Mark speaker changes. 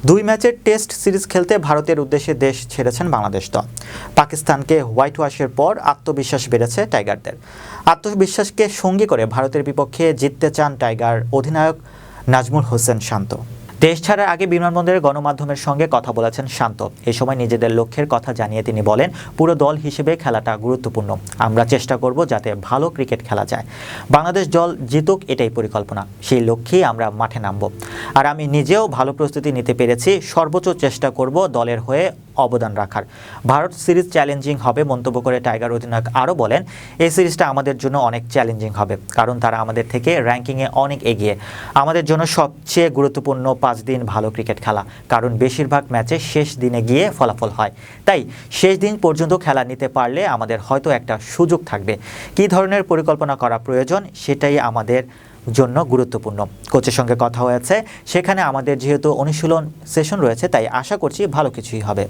Speaker 1: দুই ম্যাচের test series খেলতে ভারতের উদ্দেশ্যে দেশ ছেড়েছেন বাংলাদেশ দল। পাকিস্তানকে হোয়াইট ওয়াশের পর আত্মবিশ্বাস বেড়েছে টাইগারদের। আত্মবিশ্বাসকে সঙ্গী করে ভারতের বিপক্ষে জিততে চান টাইগার অধিনায়ক নাজমুল হোসেন শান্ত। দেশ ছাড়ার আগে বিমানবন্দরে গণমাধ্যমের সঙ্গে কথা বলেছেন শান্ত। এ সময় নিজেদের লক্ষ্যের কথা জানিয়ে তিনি বলেন, পুরো দল হিসেবে খেলাটা গুরুত্বপূর্ণ। আমরা চেষ্টা করব যাতে ভালো ক্রিকেট খেলা যায়। বাংলাদেশ দল জিতুক, এটাই পরিকল্পনা। সেই লক্ষ্যেই আমরা মাঠে নামব। আর আমি নিজেও ভালো প্রস্তুতি নিতে পেরেছি। সর্বোচ্চ চেষ্টা করব দলের হয়ে অবদান রাখার। ভারত সিরিজ চ্যালেঞ্জিং হবে মন্তব্য করে টাইগার অধিনায়ক আরও বলেন, এই সিরিজটা আমাদের জন্য অনেক চ্যালেঞ্জিং হবে, কারণ তারা আমাদের থেকে র্যাঙ্কিংয়ে অনেক এগিয়ে। আমাদের জন্য সবচেয়ে গুরুত্বপূর্ণ 5 দিন ভালো ক্রিকেট খেলা, কারণ বেশিরভাগ ম্যাচে শেষ দিনে গিয়ে ফলাফল হয়। তাই শেষ দিন পর্যন্ত খেলা নিতে পারলে আমাদের হয়তো একটা সুযোগ থাকবে। কী ধরনের পরিকল্পনা করা প্রয়োজন সেটাই আমাদের জন্য গুরুত্বপূর্ণ। কোচের সঙ্গে কথা হয়েছে, সেখানে আমাদের যেহেতু অনুশীলন সেশন রয়েছে, তাই আশা করছি ভালো কিছুই হবে।